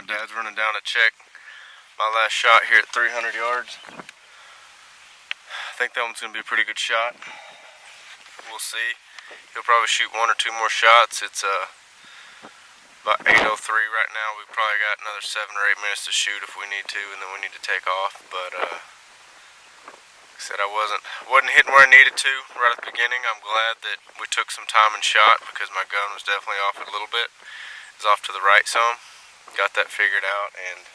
My dad's running down to check my last shot here at 300 yards. I think that one's going to be a pretty good shot. We'll see. He'll probably shoot one or two more shots. It's about 8:03 right now. We've probably got another 7 or 8 minutes to shoot if we need to, and then we need to take off. But like I said, I wasn't hitting where I needed to right at the beginning. I'm glad that we took some time and shot because my gun was definitely off a little bit. It was off to the right some. Got that figured out, and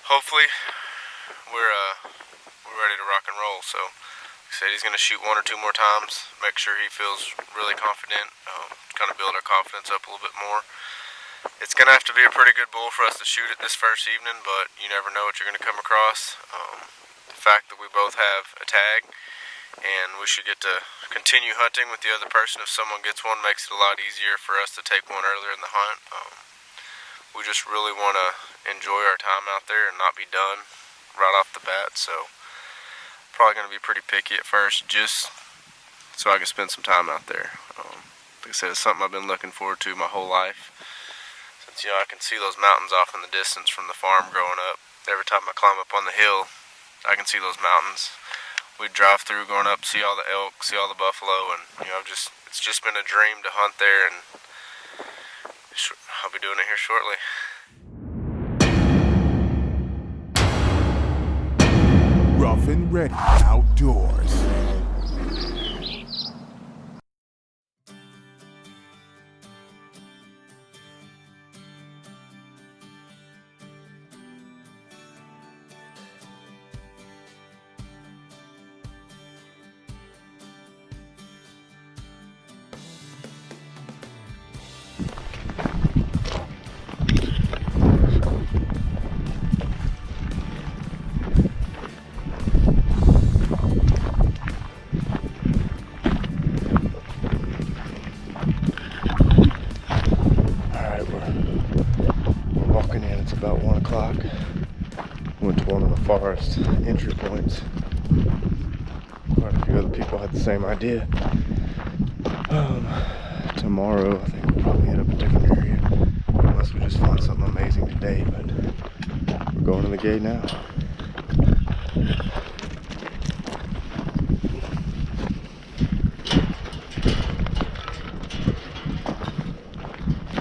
hopefully we're ready to rock and roll. So like I said, he's going to shoot 1 or 2 more times, make sure he feels really confident, kind of build our confidence up a little bit more. It's going to have to be a pretty good bull for us to shoot it this first evening, but you never know what you're going to come across. The fact that we both have a tag and we should get to continue hunting with the other person if someone gets one makes it a lot easier for us to take one earlier in the hunt. We just really want to enjoy our time out there and not be done right off the bat, so probably going to be pretty picky at first just so I can spend some time out there. Like I said, it's something I've been looking forward to my whole life. Since, I can see those mountains off in the distance from the farm growing up. Every time I climb up on the hill, I can see those mountains. We'd drive through going up, see all the elk, see all the buffalo, and it's just been a dream to hunt there, and I'll be doing it here shortly. Rough and Ready Outdoors. It's about 1 o'clock. Went to one of the forest entry points. Quite a few other people had the same idea. Tomorrow, I think we'll probably hit up a different area, unless we just find something amazing today. But we're going to the gate now.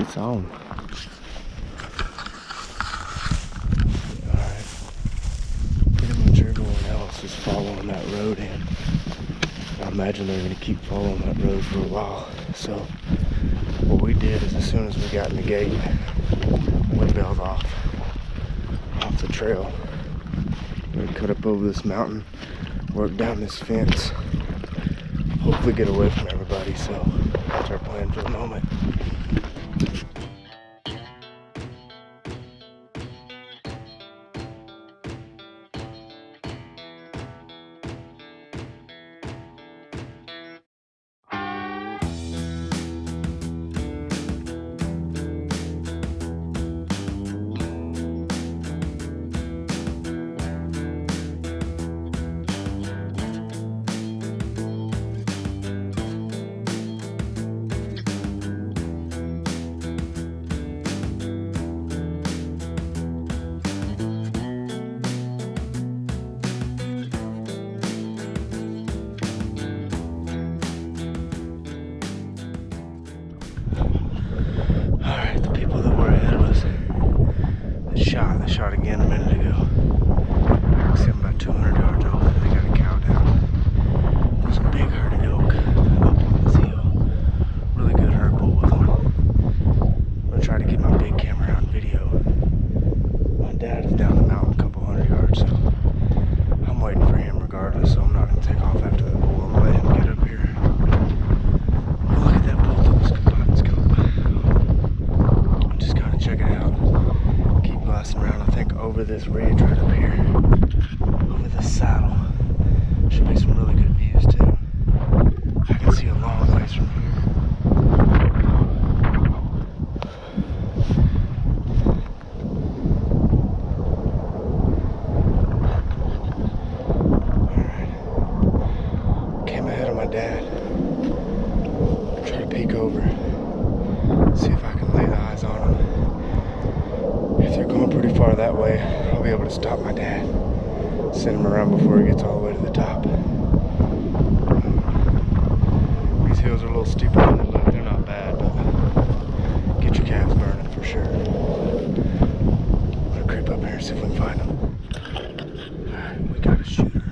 It's on. Is following that road in. I imagine they're going to keep following that road for a while. So what we did is as soon as we got in the gate, we bailed off the trail. We're going to cut up over this mountain, work down this fence, hopefully get away from everybody. So that's our plan for the moment. They shot again a minute ago. See them about 200 yards off. They got a cow down. There's a big herd of elk up on this hill. Really good herd bull with them. I'm gonna try to get my big camera out and video. My dad is down the mountain a couple hundred yards, so I'm waiting for him regardless. So I'm not gonna take off after the bull. I'm gonna let him get up here. Oh, look at that bull through the scope. I'm just kind of checking it out. Glassing around, I think, over this ridge right up here, over this saddle. Should be some really good views too. I can see a long ways from here. Alright. Came ahead of my dad. Try to peek over. See if I can lay the eyes on him. If far that way, I'll be able to stop my dad. Send him around before he gets all the way to the top. These hills are a little steeper than they look. They're not bad, but get your calves burning for sure. I'm gonna creep up here and see if we can find them. Alright, we got a shooter.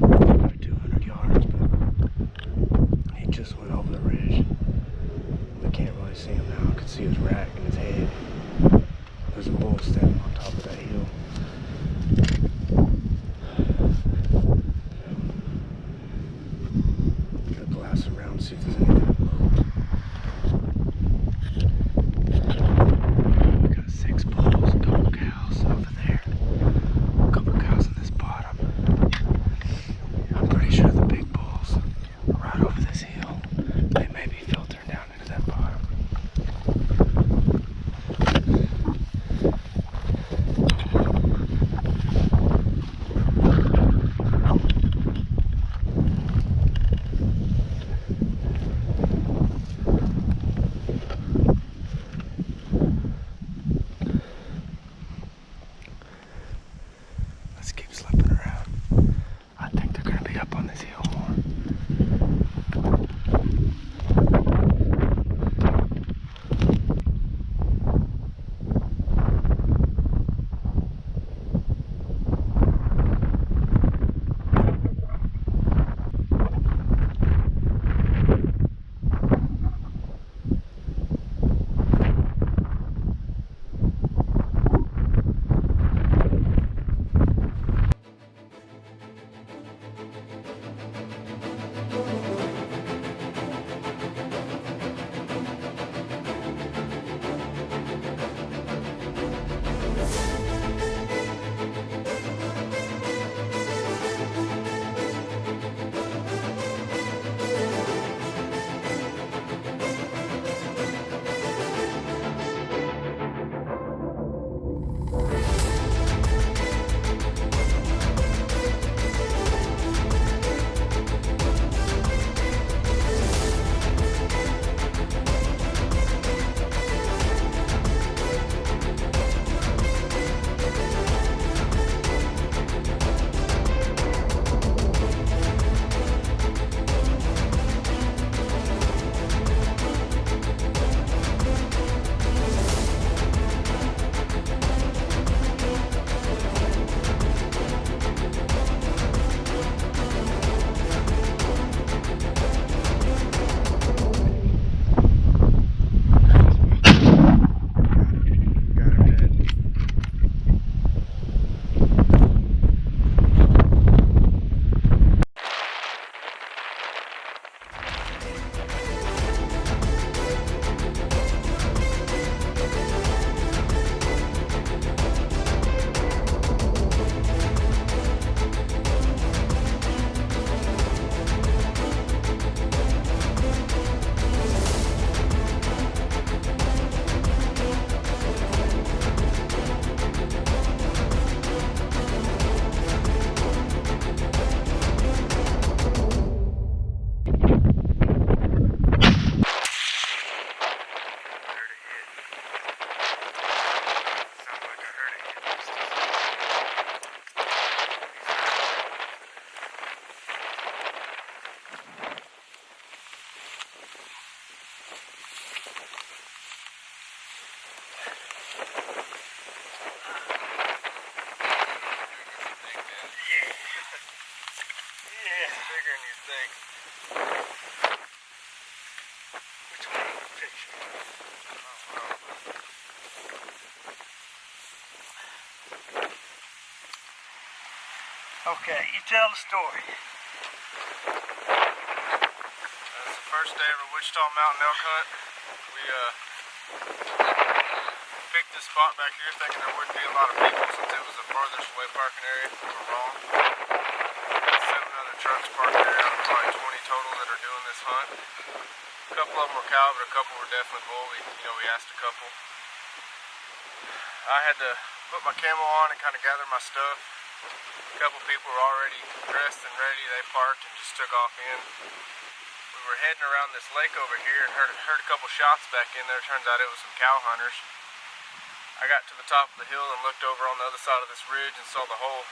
About 200 yards, but he just went over the ridge. We can't really see him now. I can see his rack and his head. There's a bull standing on top of that hill. Gotta glass around and see if there's anything low. We got 6 bulls, a couple cows over there, a couple cows in this bottom. I'm pretty sure the big bulls are right over this hill. They may be filtering down into that bottom. Let's keep slipping around. I think they're gonna be up on this hill more. Bigger than you think. Which one of the picture? Okay, you tell the story. It's the first day of our Wichita Mountain Elk Hunt. We picked this spot back here thinking there wouldn't be a lot of people since it was the farthest away parking area. We were wrong. 7 other trucks parked there out of probably 20 total that are doing this hunt. A couple of them were cow, but a couple were definitely bull. We asked a couple. I had to put my camo on and kind of gather my stuff. A couple people were already dressed and ready. They parked and just took off in. We were heading around this lake over here and heard a couple shots back in there. Turns out it was some cow hunters. I got to the top of the hill and looked over on the other side of this ridge and saw the whole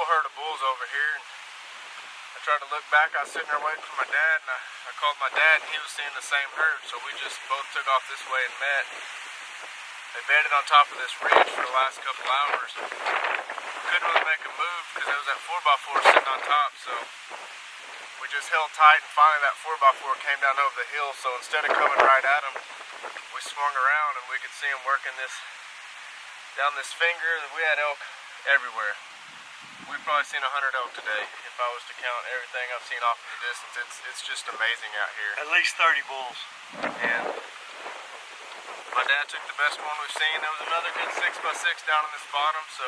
herd of bulls over here. And I tried to look back. I was sitting there waiting for my dad, and I called my dad, and he was seeing the same herd. So we just both took off this way and met. They bedded on top of this ridge for the last couple hours. Couldn't really make a move because there was that 4x4 sitting on top. So we just held tight, and finally that 4x4 came down over the hill. So instead of coming right at them, we swung around, and we could see them working this down this finger. We had elk everywhere. We've probably seen 100 elk today if I was to count everything I've seen off in the distance. It's just amazing out here. At least 30 bulls. And my dad took the best one we've seen. There was another good 6x6 down in this bottom, so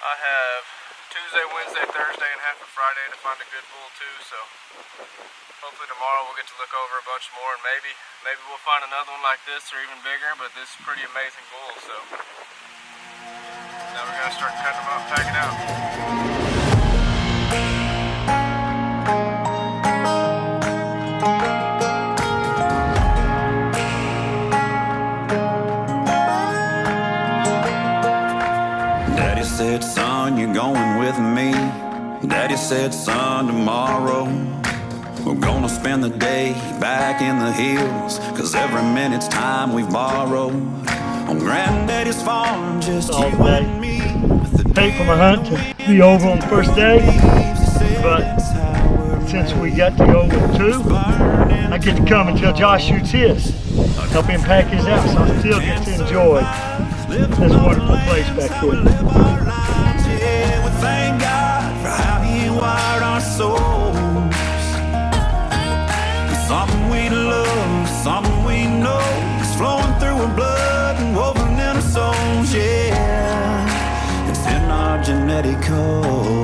I have Tuesday, Wednesday, Thursday, and half of Friday to find a good bull too. So hopefully tomorrow we'll get to look over a bunch more, and maybe we'll find another one like this or even bigger. But this is a pretty amazing bull. So now we're gonna start cutting them up, packing out. Daddy said, son, you're going with me. Daddy said, son, tomorrow we're gonna spend the day back in the hills, 'cause every minute's time we've borrowed on Granddaddy's farm, just you and me. Paid for my hunt to be over on the first day, but since we got to go with two, I get to come until Josh shoots his. Help him pack his out, so I still get to enjoy this wonderful place back here. We thank God for how He wired our souls. Something we love, something we know, is flowing through our blood and woven in our souls, yeah. It's in our genetic code.